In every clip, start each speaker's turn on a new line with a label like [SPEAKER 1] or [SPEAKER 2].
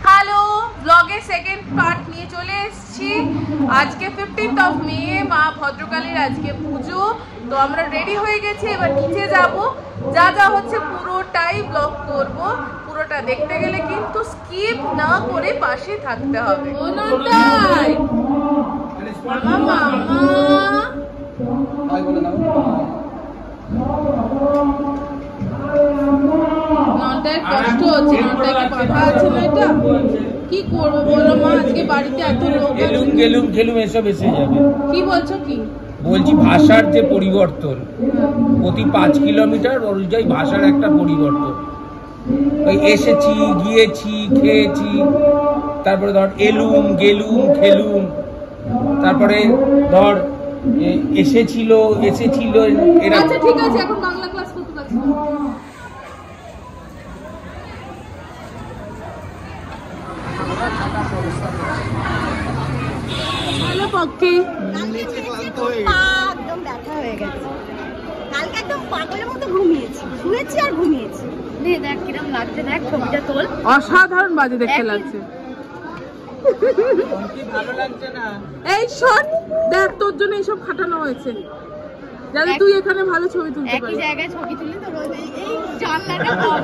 [SPEAKER 1] Hello, ব্লগের second part নিয়ে চলে এসেছি। আজকে 15 মে, মা ভদ্রকালীর আজকে পুজো। তো আমরা রেডি হয়ে গেছি, এবার নিচে যাব। যা যা হচ্ছে পুরোটাই ব্লগ করব। পুরোটা দেখতে গেলে কিন্তু স্কিপ না করে পাশে থাকতে হবে। কষ্ট হচ্ছে, বাধা আছে না, এটা কি করবো বলো মা? আজকে বাড়িতে এত লোক,
[SPEAKER 2] গেলুম এসব এসে যাবে।
[SPEAKER 1] কি বলছো? কি
[SPEAKER 2] বলছি, ভাষার যে পরিবর্তন, প্রতি 5 কিলোমিটার অনুযায়ী ভাষার একটা পরিবর্তন। ওই এসেছি, গিয়েছি, খেয়েছি, তারপরে ধর এলুম, গেলুম, খেলুম, তারপরে ধর এসেছিল, এরা।
[SPEAKER 1] আচ্ছা ঠিক আছে, এখন বাংলা ক্লাস করতে পারছি না। পক্ষে
[SPEAKER 3] একদম ব্যথা হয়ে গেছে। কালকে একদম পাগলের মতো ঘুমিয়েছি, শুয়েছি আর ঘুমিয়েছি। দেখ কিরম লাগছে, দেখ ছবিটা তোল।
[SPEAKER 1] অসাধারণ বাজে দেখতে লাগছে।
[SPEAKER 2] ভালো লাগছে না?
[SPEAKER 1] এই শোন, দেখ তোর জন্য এইসব খাটানো হয়েছে, যাতে তুই এখানে ভালো ছবি তুলতে পারিস।
[SPEAKER 3] একই জায়গায় ছবি তুলে তো এই জানলাটা কম।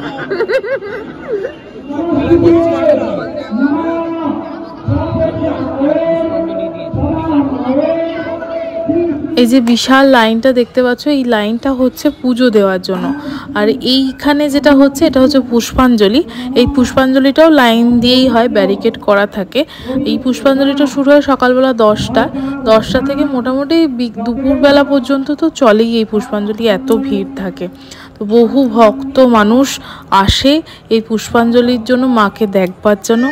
[SPEAKER 4] এই যে বিশাল লাইনটা দেখতে পাচ্ছ, এই লাইনটা হচ্ছে পুজো দেওয়ার জন্য। আর এইখানে যেটা হচ্ছে, এটা হচ্ছে পুষ্পাঞ্জলি। এই পুষ্পাঞ্জলিটাও লাইন দিয়েই হয়, ব্যারিকেড করা থাকে। এই পুষ্পাঞ্জলিটা শুরু হয় সকালবেলা 10টা থেকে মোটামুটি দুপুরবেলা পর্যন্ত তো চলেই এই পুষ্পাঞ্জলি, এত ভিড় থাকে। তো বহু ভক্ত মানুষ আসে এই পুষ্পাঞ্জলির জন্য, মাকে দেখবার জন্য।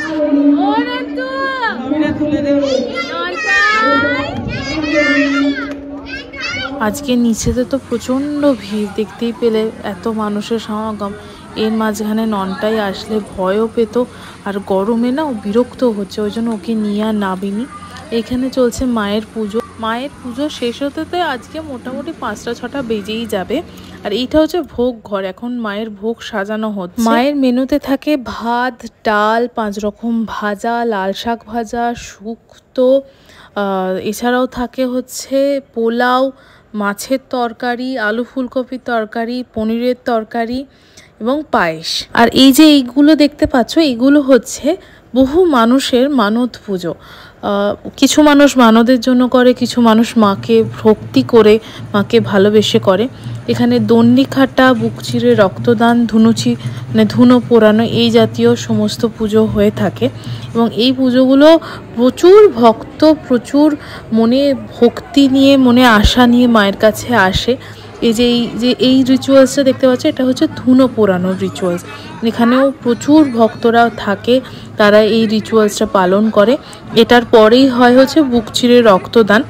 [SPEAKER 4] আজকে নিচেতে তো প্রচণ্ড ভিড়, দেখতেই পেলে এত মানুষের সমাগম। এর মাঝখানে ননটাই আসলে ভয়ও পেত, আর গরমে না ও বিরক্ত হচ্ছে, ওই জন্য ওকে নিয়ে আর নামিনি। এখানে চলছে মায়ের পুজো। মায়ের পুজো শেষ হতে আজকে মোটামুটি 5টা-6টা বেজেই যাবে। আর এইটা হচ্ছে ভোগ ঘর, এখন মায়ের ভোগ সাজানো হচ্ছে। মায়ের মেনুতে থাকে ভাত, ডাল, 5 রকম ভাজা, লাল শাক ভাজা, শুক্তো, এছাড়াও থাকে হচ্ছে পোলাও, মাছের তরকারি, আলু ফুলকপির তরকারি, পনিরের তরকারি এবং পায়েস। আর এই যে এইগুলো দেখতে পাচ্ছ, এগুলো হচ্ছে বহু মানুষের মানত পুজো। কিছু মানুষ মানতের জন্য করে, কিছু মানুষ মাকে ভক্তি করে, মাকে ভালোবেসে করে। এখানে দণ্ডি খাটা, বুক চিরে রক্তদান, ধুনুচি মানে ধুনো পোড়ানো, এই জাতীয় সমস্ত পুজো হয়ে থাকে। এবং এই পুজোগুলো প্রচুর ভক্ত, প্রচুর মনে ভক্তি নিয়ে, মনে আশা নিয়ে মায়ের কাছে আসে। এই রিচুয়ালসটা দেখতে পাচ্ছ, এটা হচ্ছে ধুনো পোড়ানোর রিচুয়ালস। এখানেও প্রচুর ভক্তরা থাকে, তারা এই রিচুয়ালসটা পালন করে। এটার পরেই হয় হচ্ছে বুক চিরে রক্তদান।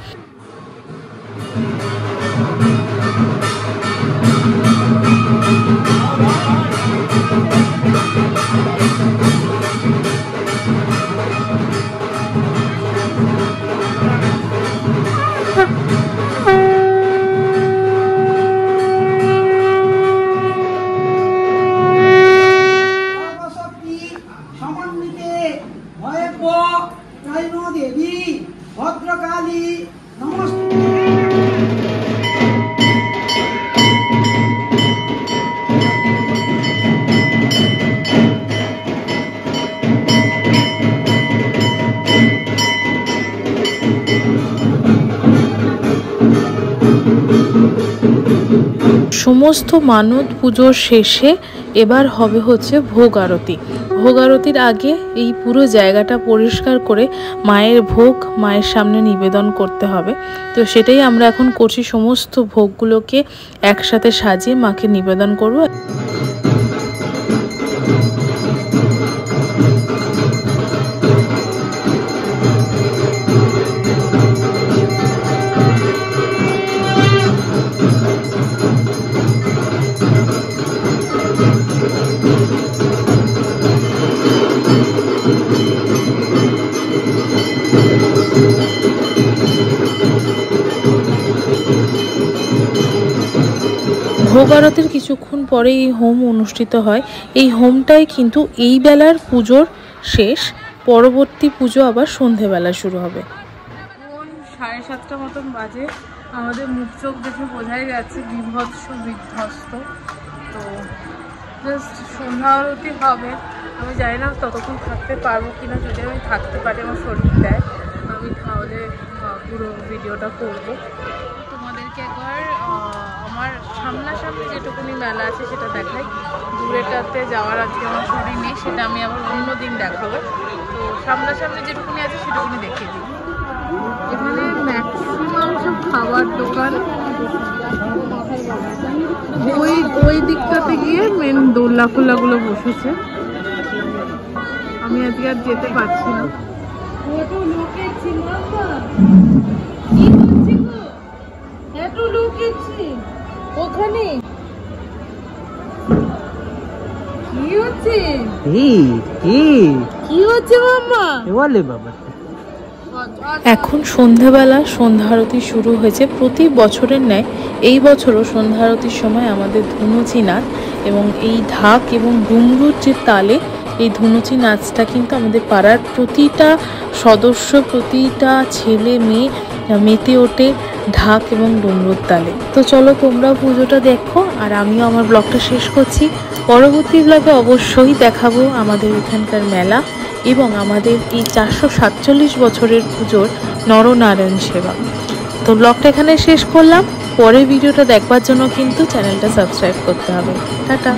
[SPEAKER 4] সমস্ত মানত পুজোর শেষে এবার হবে হচ্ছে ভোগ আরতি। ভোগ আরতির আগে এই পুরো জায়গাটা পরিষ্কার করে মায়ের ভোগ মায়ের সামনে নিবেদন করতে হবে। তো সেটাই আমরা এখন করছি, সমস্ত ভোগগুলোকে একসাথে সাজিয়ে মাকে নিবেদন করব। ভোগ আরতির কিছুক্ষণ পরে এই হোম অনুষ্ঠিত হয়। এই হোমটাই কিন্তু এই বেলার পুজোর শেষ, পরবর্তী পুজো আবার সন্ধেবেলা শুরু হবে।
[SPEAKER 1] এখন 7:30 মতন বাজে, আমাদের মুখ চোখ দেখে বোঝাই যাচ্ছে বিভৎস বিধ্বস্ত। তো জাস্ট সন্ধ্যা আরতি হবে, আমি জানি না ততক্ষণ থাকতে পারবো কিনা। যদি আমি থাকতে পারি, আমার শরীর দেয়, আমি তাহলে পুরো ভিডিওটা করব। তোমাদেরকে একবার আমার সামনাসামনি যেটুকুনি মেলা আছে সেটা দেখাই। দূরেটাতে যাওয়ার আজকে আমার শরীর নেই, সেটা আমি আবার অন্য দিন দেখাবো। তো সামনাসামনি যেটুকুনি আছে সেটুকুনি দেখিয়ে দিই। এখানে ম্যাক্সিমাম সব খাবার দোকান, ওই দিকটাতে গিয়ে মেন দোল্লা ফোল্লাগুলো বসেছে। আমি আজকে আর যেতে পারছি না। ওখানে কি হচ্ছে? কি হচ্ছে মাম্মা?
[SPEAKER 4] এখন সন্ধ্যাবেলা সন্ধ্যা আরতি শুরু হয়েছে। প্রতি বছরের ন্যায় এই বছরও সন্ধ্যা আরতির সময় আমাদের ধুনুচি নাচ এবং এই ঢাক এবং ডুমরুর যে তালে এই ধুনুচি নাচটা কিন্তু আমাদের পাড়ার প্রতিটা সদস্য, প্রতিটা ছেলে মেয়ে মেতে ওঠে ঢাক এবং ডুমরুর তালে। তো চলো তোমরা পুজোটা দেখো, আর আমিও আমার ব্লগটা শেষ করছি। পরবর্তী ব্লগে অবশ্যই দেখাবো আমাদের এখানকার মেলা এবং আমাদের এই 447 বছরের পুজোর নরনারায়ণ সেবা। তো ব্লগটা এখানে শেষ করলাম। পরের ভিডিওটা দেখবার জন্য কিন্তু চ্যানেলটা সাবস্ক্রাইব করতে হবে। টাটা।